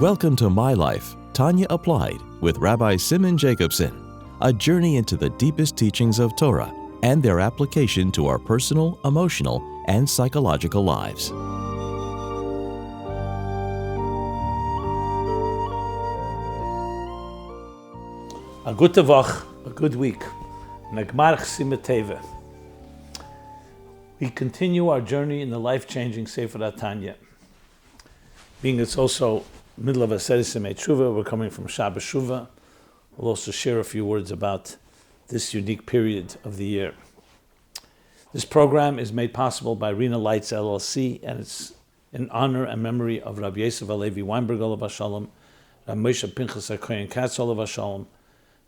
Welcome to My Life, Tanya Applied with Rabbi Simon Jacobson, a journey into the deepest teachings of Torah and their application to our personal, emotional, and psychological lives. A good Tavach, a good week. Nagmar Chsimet Teva. We continue our journey in the life-changing Sefer Tanya. Being it's also middle of a Edison Teshuva, we're coming from Shabbos Shuvah. We'll also share a few words about this unique period of the year. This program is made possible by Rena Lights LLC, and it's in honor and memory of Rabbi Yosef Alevi Weinberg Olav Hashalom, Rabbi Moshe Pinchas HaKoyen Katz Olav Hashalom,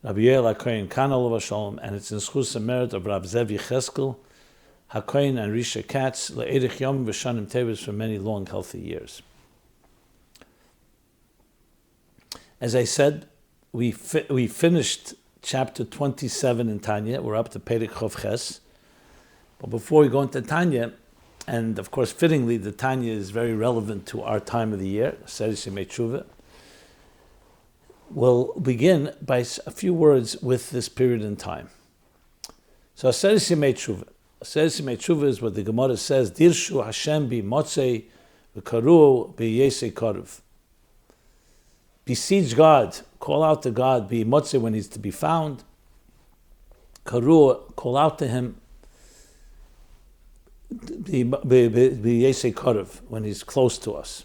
Rabbi Yoel HaKoyen Kan Olav Hashalom, and it's in schus and merit of Rabbi Zev Yecheskel HaKoyen and Risha Katz Le'erich Yom V'Shanim Tevis for many long, healthy years. As I said, we finished chapter 27 in Tanya. We're up to Perek Chof Ches. But before we go into Tanya, and of course fittingly, the Tanya is very relevant to our time of the year, Seres Yemei Teshuva, we'll begin by a few words with this period in time. So Seres Yemei Teshuva. Seres Yemei Teshuva is what the Gemara says, Dirshu Hashem bi motzei v'karu bi yesei karuv. Beseech God, call out to God, be motzei when he's to be found. Karu, call out to him. Be yesei karuv, when he's close to us.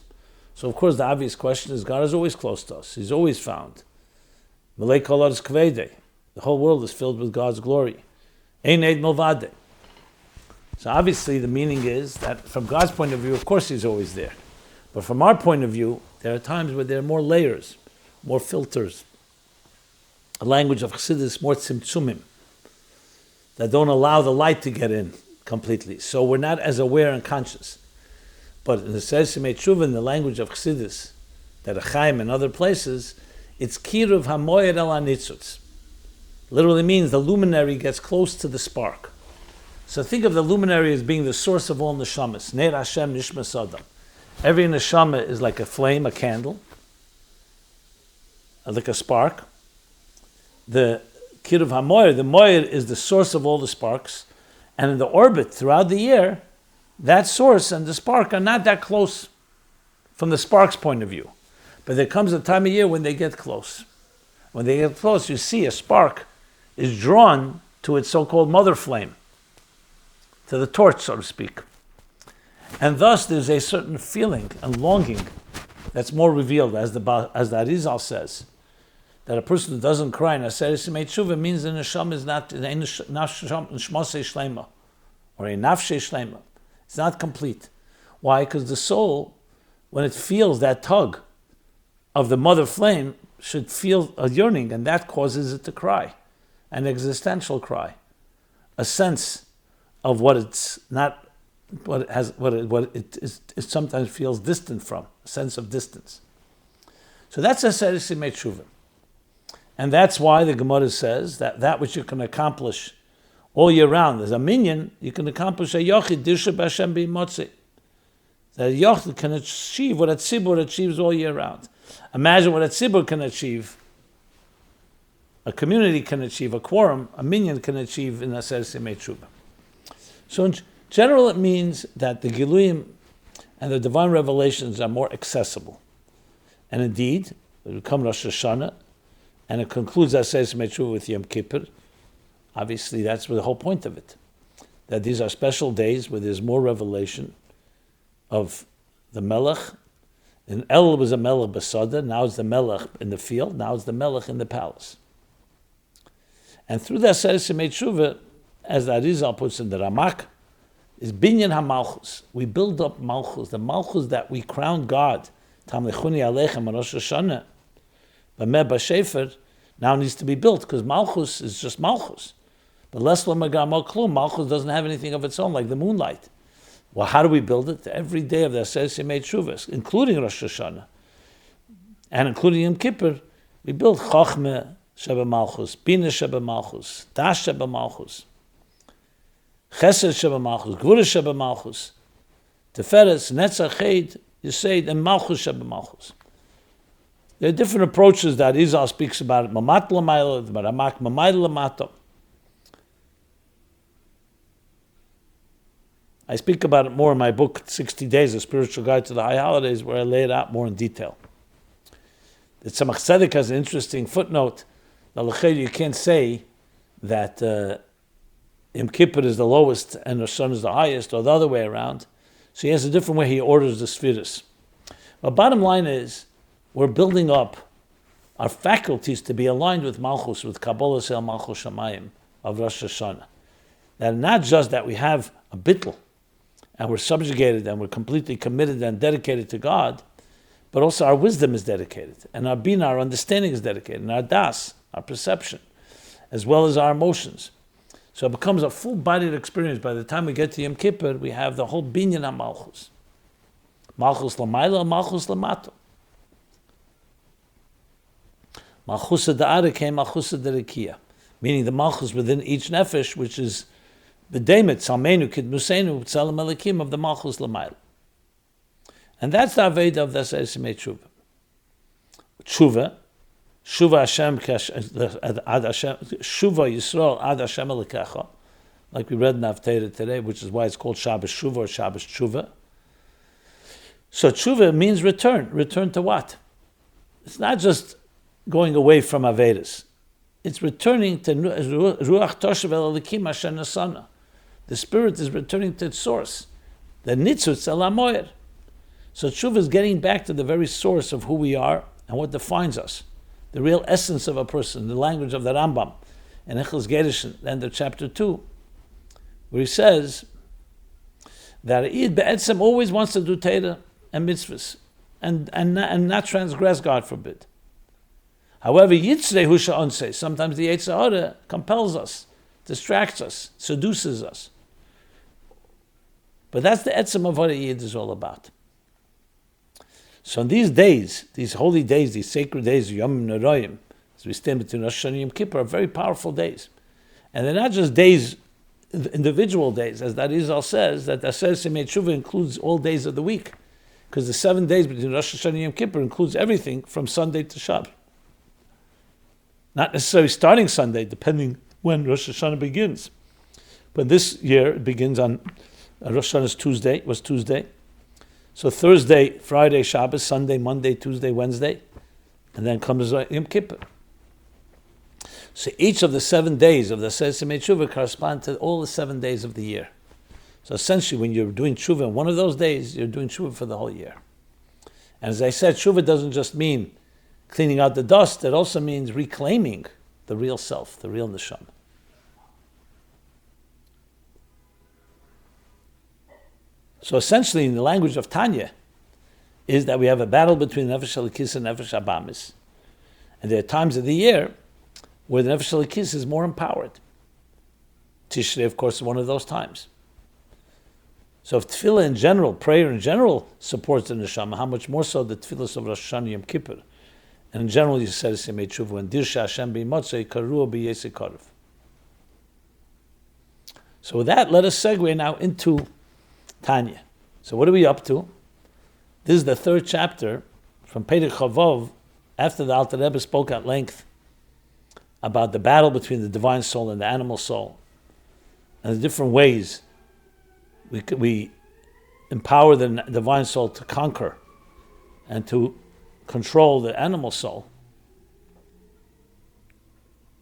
So of course the obvious question is, God is always close to us. He's always found. Malei kol haaretz kvedei. The whole world is filled with God's glory. Ein eid milvadei. So obviously the meaning is that from God's point of view, of course he's always there. But from our point of view, there are times where there are more layers, more filters. A language of Chassidus, more tzimtzumim, that don't allow the light to get in completely. So we're not as aware and conscious. But in the Seres Yemei Teshuva, in the language of Chassidus, that Chaim and other places, it's kiruv hamoyer el hanitzutz. Literally means the luminary gets close to the spark. So think of the luminary as being the source of all neshamas. Ner Hashem nishmas adam. Every neshama is like a flame, a candle, like a spark. The kiruv hamoyer, the moyer is the source of all the sparks. And in the orbit throughout the year, that source and the spark are not that close from the spark's point of view. But there comes a time of year when they get close. When they get close, you see a spark is drawn to its so-called mother flame, to the torch, so to speak. And thus there's a certain feeling and longing that's more revealed, as the Arizal says, that a person who doesn't cry in a Seres Yemei Teshuva means the neshama is not neshmasei shleima, or a nafshei shleima. It's not complete. Why? Because the soul, when it feels that tug of the mother flame, should feel a yearning, and that causes it to cry, an existential cry, a sense of what it's not. What it sometimes feels distant from, a sense of distance. So that's a Seres Yemei Teshuva. And that's why the Gemara says that which you can accomplish all year round, as a minyan, you can accomplish a yochid, dirsha b'Hashem b'motzei. That a yochid can achieve what a tzibur achieves all year round. Imagine what a tzibur can achieve, a community can achieve, a quorum, a minyan can achieve in a Seres Yemei Teshuva. So in general, it means that the Giluyim and the divine revelations are more accessible. And indeed, it will come Rosh Hashanah, and it concludes our Seres Yemei Teshuva with Yom Kippur. Obviously, that's the whole point of it. That these are special days where there's more revelation of the Melech. And El was a Melech Basada, now it's the Melech in the field, now it's the Melech in the palace. And through that Seres Yemei Teshuva, as the Arizal puts in the Ramak, is binyan hamalchus. We build up malchus, the malchus that we crown God. Tamlichuni aleichem Rosh Hashanah, b'meh b'shefer, now needs to be built because malchus is just malchus. But les lo megamo klum, malchus doesn't have anything of its own, like the moonlight. Well, how do we build it? Every day of the Seres Yemei Teshuva, including Rosh Hashanah, and including Yom Kippur, we build chochmeh sheba malchus, bina sheba malchus, das sheba malchus. Chesed Sheba Malchus, Gvura Sheba Malchus, Teferes, Netzach Ched, Yesed, and Malchus Sheba Malchus. There are different approaches that Izal speaks about. Mamat l'mayla, the Ramak mamayla l'mato. I speak about it more in my book, 60 Days, A Spiritual Guide to the High Holidays, where I lay it out more in detail. The Tzemach Tzedek has an interesting footnote. You can't say that Yom Kippur is the lowest and Rosh Hashanah is the highest, or the other way around. So he has a different way he orders the Sfiras. But bottom line is, we're building up our faculties to be aligned with Malchus, with Kabbalah Sel Malchus Shamayim of Rosh Hashanah. That not just that we have a bittul, and we're subjugated and we're completely committed and dedicated to God, but also our wisdom is dedicated, and our bina, our understanding is dedicated, and our das, our perception, as well as our emotions. So it becomes a full-bodied experience. By the time we get to Yom Kippur, we have the whole binyan HaMalchus. Malchus L'mayla, Malchus L'mato. Malchus Da'ara came Malchus D'Rekiya, meaning the Malchus within each nefesh, which is the Demet, Salmenu, Kidmusenu, Tzelem Elikim of the Malchus L'mayla. And that's the Aveda of the Sesimei Tshuva. Shuva Hashem, Shuva Yisrael Ad Hashem Elikecha, like we read in Haftarah today, which is why it's called Shabbos Shuva or Shabbos Tshuva. So Tshuva means return. Return to what? It's not just going away from Avedas. It's returning to Ruach Toshav El Elikim Asher Nasana. The spirit is returning to its source. The Nitzutz El HaMoyer. So Tshuva is getting back to the very source of who we are and what defines us. The real essence of a person, the language of the Rambam. And Echels Gedishin, end of chapter 2, where he says that Eid Be'etzem always wants to do Torah and mitzvahs and not transgress, God forbid. However, Yitzrei Husha Onse, sometimes the Yetzer Hara compels us, distracts us, seduces us. But that's the etzem of what Eid is all about. So in these days, these holy days, these sacred days, Yom Neroyim, as we stand between Rosh Hashanah and Yom Kippur, are very powerful days. And they're not just days, individual days, as that Izal says, that Aser Semei Tshuva includes all days of the week. Because the 7 days between Rosh Hashanah and Yom Kippur includes everything from Sunday to Shabbat. Not necessarily starting Sunday, depending when Rosh Hashanah begins. But this year it begins on Rosh Hashanah was Tuesday. So Thursday, Friday, Shabbos, Sunday, Monday, Tuesday, Wednesday, and then comes Yom Kippur. So each of the 7 days of the Sesimei Tshuva correspond to all the 7 days of the year. So essentially, when you're doing Tshuva on one of those days, you're doing Tshuva for the whole year. And as I said, Tshuva doesn't just mean cleaning out the dust, it also means reclaiming the real self, the real neshama. So essentially, in the language of Tanya, is that we have a battle between Nefesh Elikis and Nefesh Abamis. And there are times of the year where the Nefesh Elikis is more empowered. Tishrei, of course, is one of those times. So if tefillah in general, prayer in general, supports the neshama, how much more so the tefillahs of Rosh Hashanah Yom Kippur? And in general, you said Semei Tshuva, when Dirsha Hashem b'motzei karua b'yesei karev. So with that, let us segue now into Tanya. So what are we up to? This is the 3rd chapter from Perek Chavov, after the Alter Rebbe spoke at length about the battle between the divine soul and the animal soul, and the different ways we empower the divine soul to conquer and to control the animal soul.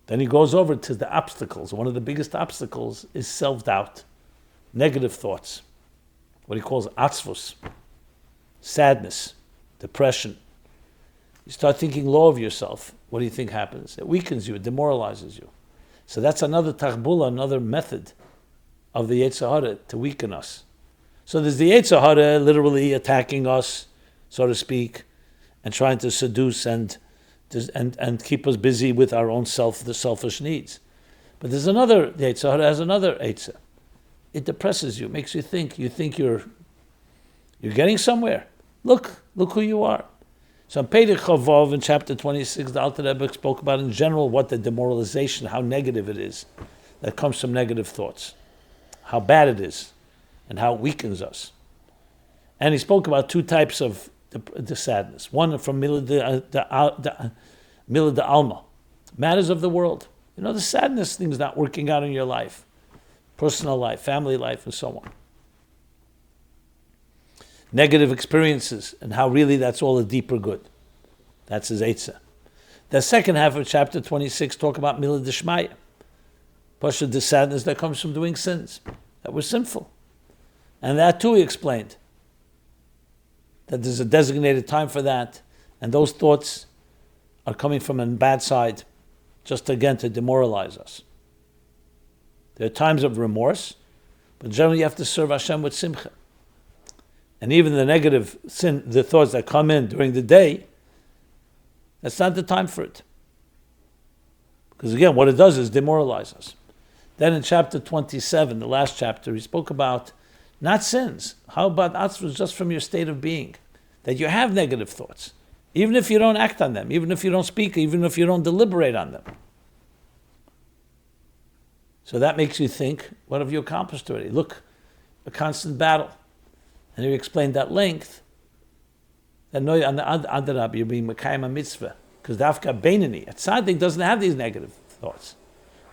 Then he goes over to the obstacles. One of the biggest obstacles is self-doubt, negative thoughts, what he calls atzvus, sadness, depression. You start thinking low of yourself. What do you think happens? It weakens you, it demoralizes you. So that's another tachbula, another method of the Yetzer Hara to weaken us. So there's the Yetzer Hara literally attacking us, so to speak, and trying to seduce and keep us busy with our own the selfish needs. But there's another, the Yetzer Hara has another Yetzer. It depresses you, makes you think you're getting somewhere. Look who you are. So in Perek Chavov in chapter 26, the Alter Rebbe spoke about in general what the demoralization, how negative it is that comes from negative thoughts, how bad it is, and how it weakens us. And he spoke about 2 types of the sadness. One from Mila de Alma, matters of the world. The sadness, things not working out in your life, personal life, family life, and so on. Negative experiences, and how really that's all a deeper good. That's his Eitzah. The second half of chapter 26 talk about Mila Deshmaya. Pasha, the sadness that comes from doing sins that were sinful. And that too he explained. That there's a designated time for that, and those thoughts are coming from a bad side, just again to demoralize us. There are times of remorse, but generally you have to serve Hashem with simcha. And even the negative sin, the thoughts that come in during the day, that's not the time for it. Because again, what it does is demoralize us. Then in chapter 27, the last chapter, he spoke about not sins. How about atzvus just from your state of being? That you have negative thoughts. Even if you don't act on them, even if you don't speak, even if you don't deliberate on them. So that makes you think, what have you accomplished already? Look, a constant battle. And he explained at length that no, on the Adarab, you're being Mekayim mitzvah. Because Dafka Beinani, a tzaddik doesn't have these negative thoughts.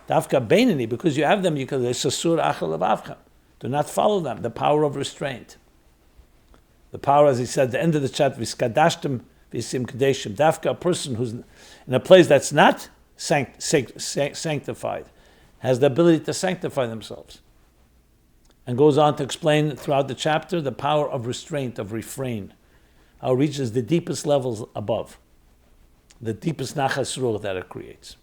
Dafka Beinani, because you have them, you can Sasur Achal Avavcha. Do not follow them, the power of restraint. The power, as he said at the end of the chapter, Viskadashtim Visim Kadeshim. Dafka, a person who's in a place that's not sanctified, has the ability to sanctify themselves. And goes on to explain throughout the chapter the power of restraint, of refrain, how it reaches the deepest levels above, the deepest nachas ruach that it creates.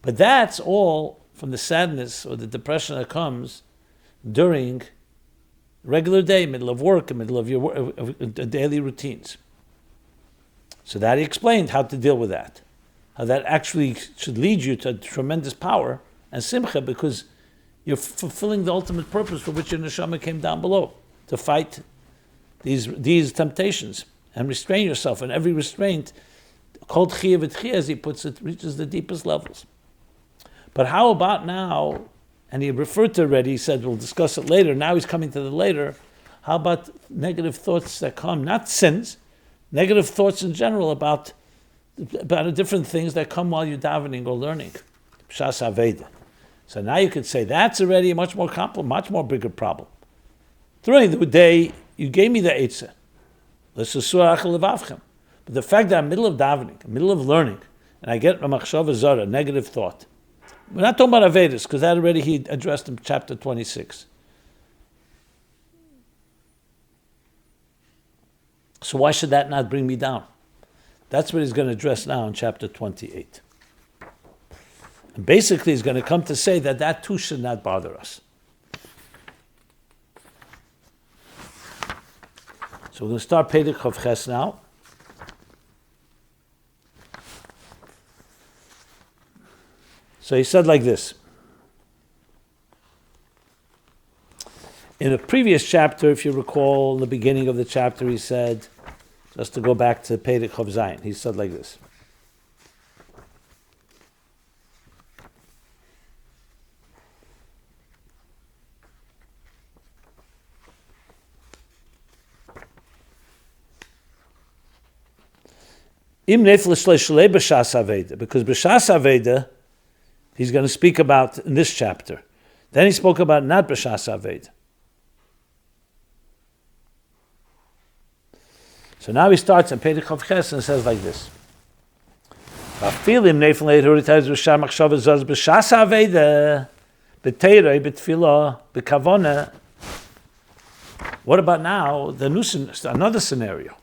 But that's all from the sadness or the depression that comes during regular day, middle of work, middle of your daily routines. So that he explained how to deal with that, how that actually should lead you to tremendous power and simcha, because you're fulfilling the ultimate purpose for which your neshama came down below, to fight these temptations and restrain yourself. And every restraint, called chiyah v'tchiyah, as he puts it, reaches the deepest levels. But how about now, and he referred to already, he said we'll discuss it later, now he's coming to the later, how about negative thoughts that come, not sins, negative thoughts in general about different things that come while you're davening or learning. Shas Aveda. So now you could say that's already a much more bigger problem. During the day, you gave me the Eitzah. But the fact that I'm middle of davening, middle of learning, and I get a machshava zara, negative thought. We're not talking about Avedis, because that already he addressed in chapter 26. So why should that not bring me down? That's what he's going to address now in chapter 28. And basically he's going to come to say that too should not bother us. So we're going to start Perek Chav Ches now. So he said like this. In a previous chapter, if you recall, in the beginning of the chapter, he said, just to go back to Perek Chav Zayin, he said like this. Because b'shas Aveda, he's going to speak about in this chapter. Then he spoke about not b'shas Aveda. So now he starts in Perek Chav Ches and says like this. What about now, another scenario?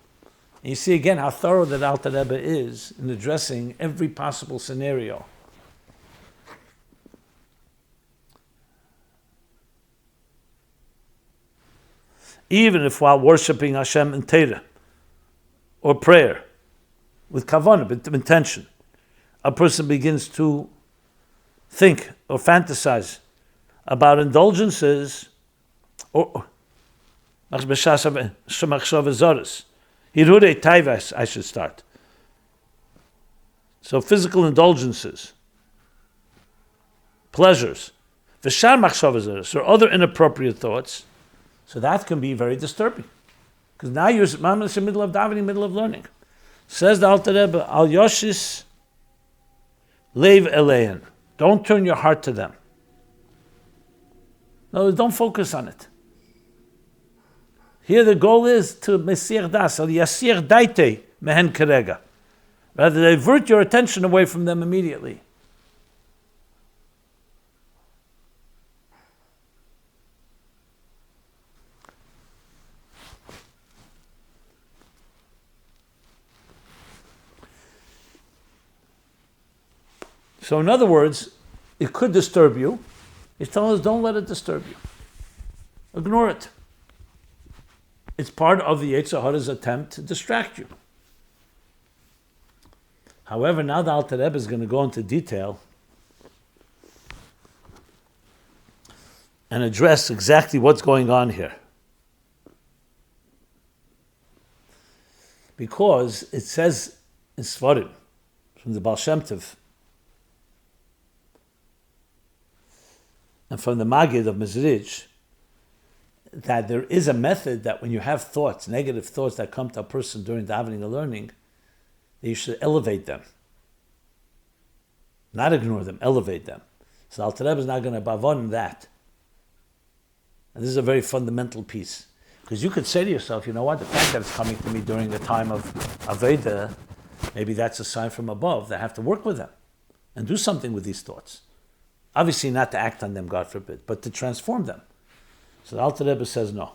And you see again how thorough that Alter Rebbe is in addressing every possible scenario. Even if while worshiping Hashem in Torah or prayer, with kavanah, with intention, a person begins to think or fantasize about indulgences or Hirure Taivas, I should start. So physical indulgences, pleasures, V'shar machshavas or other inappropriate thoughts, so that can be very disturbing. Because now you're in the middle of davening, middle of learning. Says the Alter Rebbe, Al Yoshis Leiv Elein. Don't turn your heart to them. No, don't focus on it. Here the goal is to Mesir Das, Al Yasir Daite Mehen Kerega. Rather, divert your attention away from them immediately. So in other words, it could disturb you. He's telling us, don't let it disturb you. Ignore it. It's part of the Yetzer Hara's attempt to distract you. However, now the Alter Rebbe is going to go into detail and address exactly what's going on here. Because it says in Svarim, from the Baal Shem Tov, and from the Magid of Mezrich, that there is a method that when you have thoughts, negative thoughts that come to a person during davening or learning, that you should elevate them. Not ignore them, elevate them. So Alter Rebbe is not going to bavon that. And this is a very fundamental piece. Because you could say to yourself, you know what, the fact that it's coming to me during the time of Aveda, maybe that's a sign from above that I have to work with them and do something with these thoughts. Obviously not to act on them, God forbid, but to transform them. So the Alter Rebbe says no.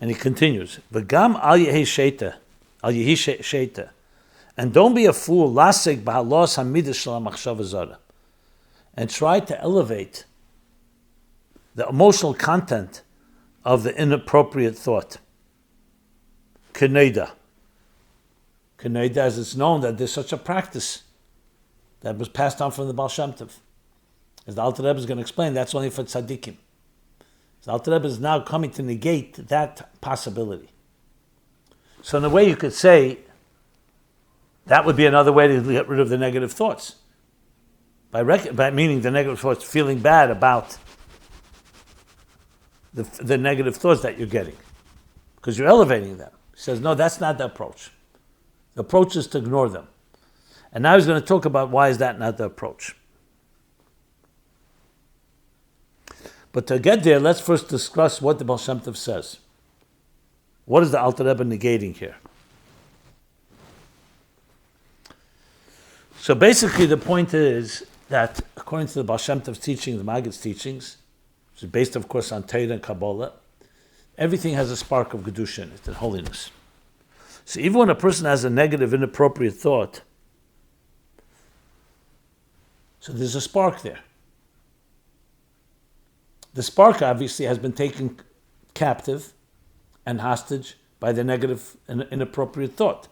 And he continues, V'gam al yehi sheita, and don't be a fool, lasek b'halos hamidas shel hamachshava zara, and try to elevate the emotional content of the inappropriate thought. Keneda, as it's known that there's such a practice that was passed on from the Baal Shem Tov. As the Alter Rebbe is going to explain, that's only for tzaddikim. So the Alter Rebbe is now coming to negate that possibility. So in a way you could say, that would be another way to get rid of the negative thoughts. By meaning the negative thoughts, feeling bad about the negative thoughts that you're getting. Because you're elevating them. He says, no, that's not the approach. The approach is to ignore them. And now he's going to talk about why is that not the approach. But to get there, let's first discuss what the Baal Shem Tov says. What is the Alter Rebbe negating here? So basically the point is that according to the Baal Shem Tov's teaching, the Maggid's teachings, which is based of course on Torah and Kabbalah, everything has a spark of Kedusha in it, and holiness. So even when a person has a negative, inappropriate thought, so there's a spark there. The spark obviously has been taken captive and hostage by the negative and inappropriate thought.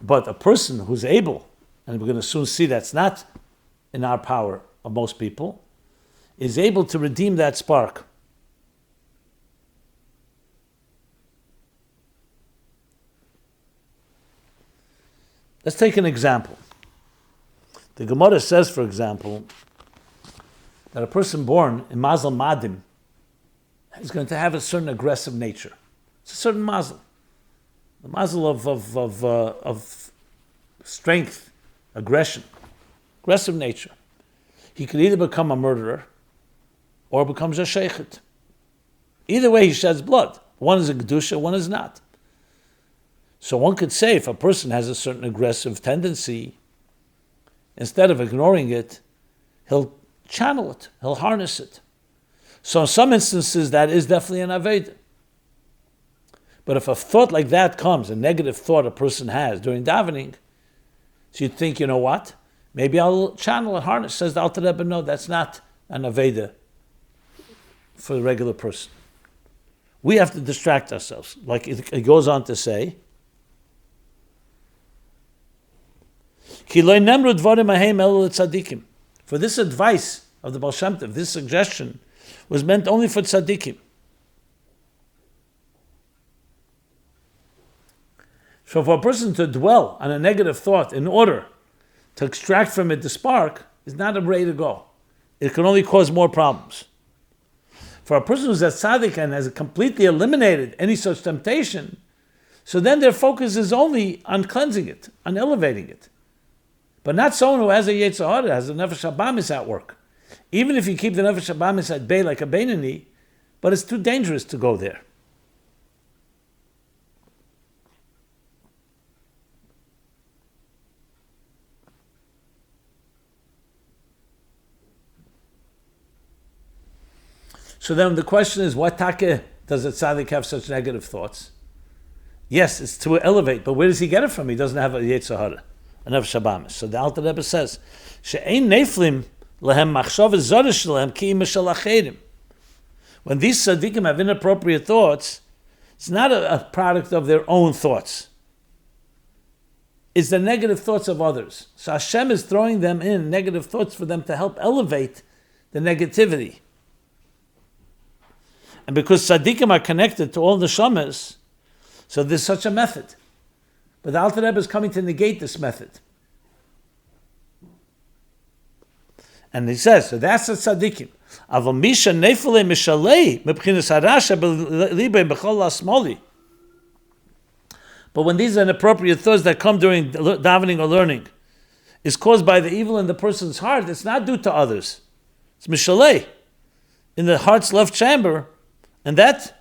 But a person who's able, and we're going to soon see that's not in our power of most people, is able to redeem that spark. Let's take an example. The Gemara says, for example, that a person born in Mazel Madim is going to have a certain aggressive nature. It's a certain Mazel. The Mazel of strength, aggression, aggressive nature. He could either become a murderer or becomes a sheikhet. Either way, he sheds blood. One is a Kedusha, one is not. So one could say if a person has a certain aggressive tendency, instead of ignoring it, he'll channel it, he'll harness it. So in some instances, that is definitely an Aveda. But if a thought like that comes, a negative thought a person has during davening, so you think, you know what? Maybe I'll channel it, harness. Says the Alter Rebbe, no, that's not an Aveda for the regular person. We have to distract ourselves. Like it goes on to say, for this advice of the Baal Shem Tov, this suggestion, was meant only for tzaddikim. So for a person to dwell on a negative thought in order to extract from it the spark is not a way to go. It can only cause more problems. For a person who's a tzaddik and has completely eliminated any such temptation, so then their focus is only on cleansing it, on elevating it. But not someone who has a Yetzer Hara, has a Nefesh Habamis at work. Even if you keep the Nefesh Habamis at bay like a Beinani, but it's too dangerous to go there. So then the question is, what take does a tzaddik have such negative thoughts? Yes, it's to elevate, but where does he get it from? He doesn't have a Yetzer Hara, a Nefesh Habamis. So the Alter Rebbe says, "She'ein neflim lehem machshavas zara shelehem ki mishal acherim." When these tzaddikim have inappropriate thoughts, it's not a product of their own thoughts. It's the negative thoughts of others. So Hashem is throwing them in negative thoughts for them to help elevate the negativity. And because tzaddikim are connected to all the neshamas, so there's such a method. But the Alter Rebbe is coming to negate this method. And he says, so that's the tzaddikim. Aval misha nefele mishalei mebchinas harasha b'libe b'chol ha'smoli. But when these inappropriate thoughts that come during davening or learning is caused by the evil in the person's heart, it's not due to others. It's mishalei, in the heart's left chamber, and that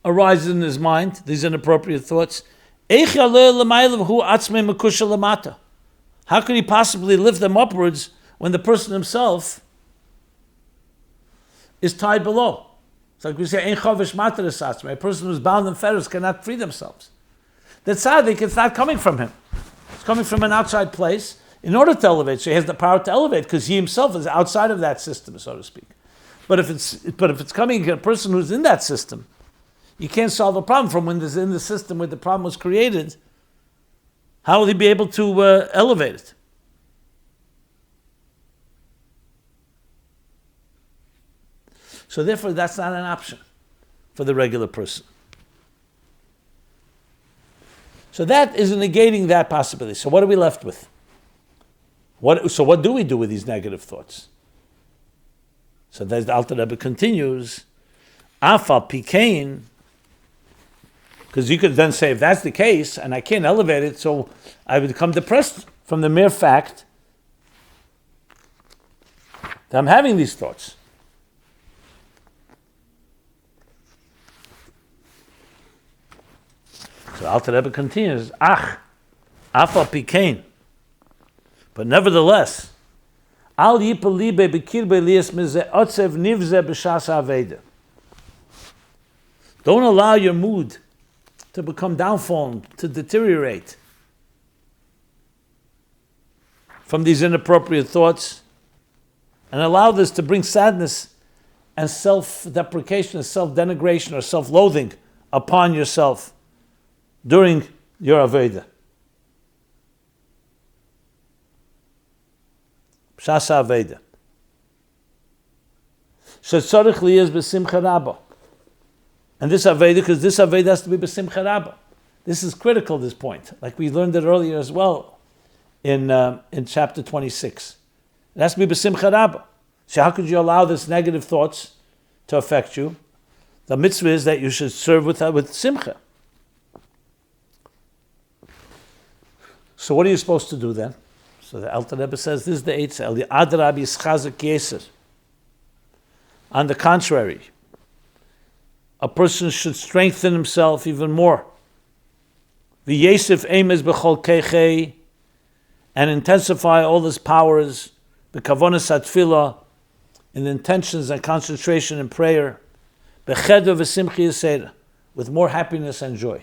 arises in his mind, these inappropriate thoughts. How could he possibly lift them upwards when the person himself is tied below? It's like we say, a person who's bound in fetters cannot free themselves. The tzaddik, it's not coming from him. It's coming from an outside place in order to elevate. So he has the power to elevate because he himself is outside of that system, so to speak. But if it's coming from a person who's in that system, you can't solve a problem from when there's in the system where the problem was created. How will he be able to elevate it? So therefore, that's not an option for the regular person. So that is negating that possibility. So what are we left with? So what do we do with these negative thoughts? So the Alter Rebbe continues, Afal Pikain, because you could then say, if that's the case, and I can't elevate it, so I would become depressed from the mere fact that I'm having these thoughts. So Alter Rebbe continues, Afal Pikain, but nevertheless, Al yipalibe bekirbe lias mize otzev nivze b'shas aveda. Don't allow your mood to become downfallen, to deteriorate from these inappropriate thoughts, and allow this to bring sadness and self-deprecation, and self-denigration, or self-loathing upon yourself during your aveda. Shasa Aveda. Shetzorich liyaz b'simcha rabba. And this Aveda, because this Aveda has to be b'simcha rabba. This is critical, this point. Like we learned it earlier as well in chapter 26. It has to be b'simcha rabba. So how could you allow this negative thoughts to affect you? The mitzvah is that you should serve with simcha. So what are you supposed to do then? So the Alter Rebbe says, this is the Eitz, the Adrab Yischazak Yeser. On the contrary, a person should strengthen himself even more. The Yesef Emes B'chol Keichei, and intensify all his powers, the Kavonas Atfilah, in the intentions and concentration in prayer, B'chedo V'simchi Yisera, with more happiness and joy.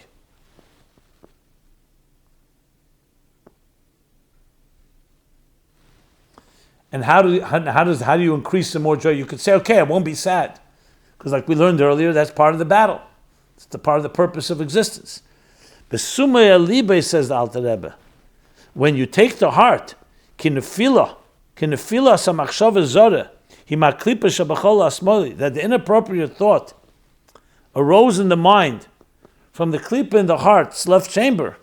And how do you increase the more joy? You could say, okay, I won't be sad. Because like we learned earlier, that's part of the battle. It's the part of the purpose of existence. Besumay alibe, says the Alter Rebbe, when you take to heart, kinefila samachshava zora, himaklipa shabachol asmoli, that the inappropriate thought arose in the mind from the klipa in the heart's left chamber,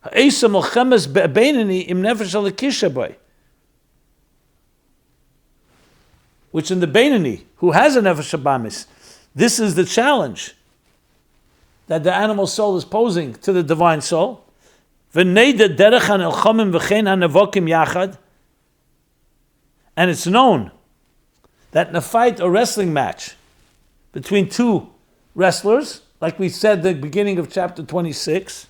Ha'esa milchemes be'beinani im nefesh halakisha boy. Which in the Beinani, who has a nefesh habamis, this is the challenge that the animal soul is posing to the divine soul. And it's known that in a fight or wrestling match between two wrestlers, like we said at the beginning of chapter 26,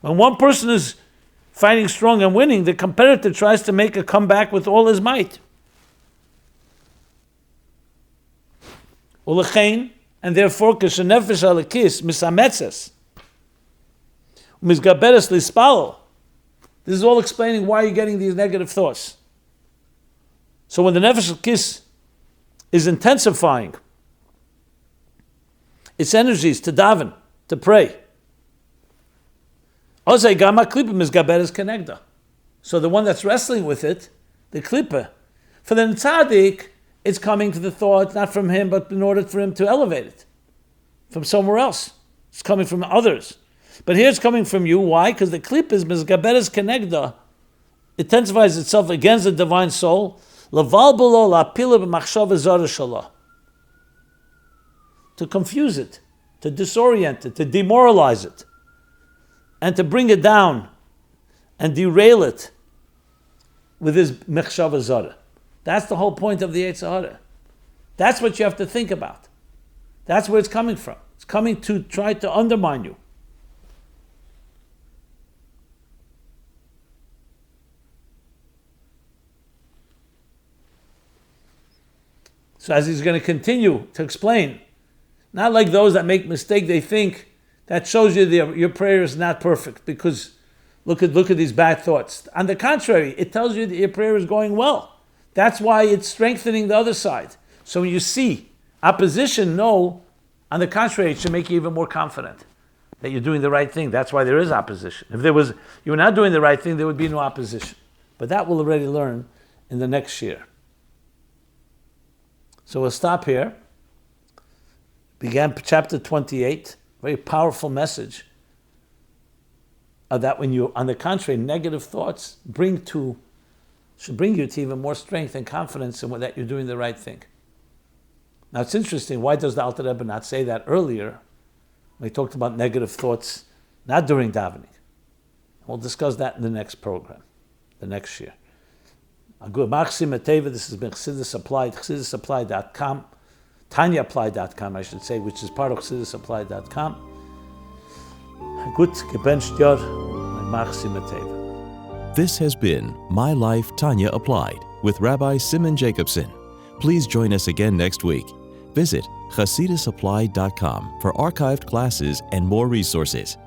when one person is fighting strong and winning, the competitor tries to make a comeback with all his might. And therefore, this is all explaining why you're getting these negative thoughts. So when the nefesh halakis is intensifying its energies to daven, to pray, so the one that's wrestling with it, the klipa, for the tzaddik, it's coming to the thought, not from him, but in order for him to elevate it from somewhere else. It's coming from others. But here it's coming from you. Why? Because the klipa is mizgaberes kenegda. It intensifies itself against the divine soul. To confuse it, to disorient it, to demoralize it, and to bring it down and derail it with his mechshava zara. That's the whole point of the Yetzer Hara. That's what you have to think about. That's where it's coming from. It's coming to try to undermine you. So as he's going to continue to explain, not like those that make mistake, they think that shows you your prayer is not perfect because look at these bad thoughts. On the contrary, it tells you that your prayer is going well. That's why it's strengthening the other side. So when you see opposition, no, on the contrary, it should make you even more confident that you're doing the right thing. That's why there is opposition. If you were not doing the right thing, there would be no opposition. But that we'll already learn in the next year. So we'll stop here. Began chapter 28, very powerful message of that when you, on the contrary, negative thoughts should bring you to even more strength and confidence in that you're doing the right thing. Now it's interesting, why does the Alter Rebbe not say that earlier when he talked about negative thoughts, not during davening? We'll discuss that in the next program, the next year. This has been Chassidus Applied, ChassidusApplied.com, TanyaApplied.com, I should say, which is part of ChassidusApplied.com. Gut gebencht Jahr, Machsi Mateva. This has been My Life, Tanya Applied with Rabbi Simon Jacobson. Please join us again next week. Visit ChassidusApplied.com for archived classes and more resources.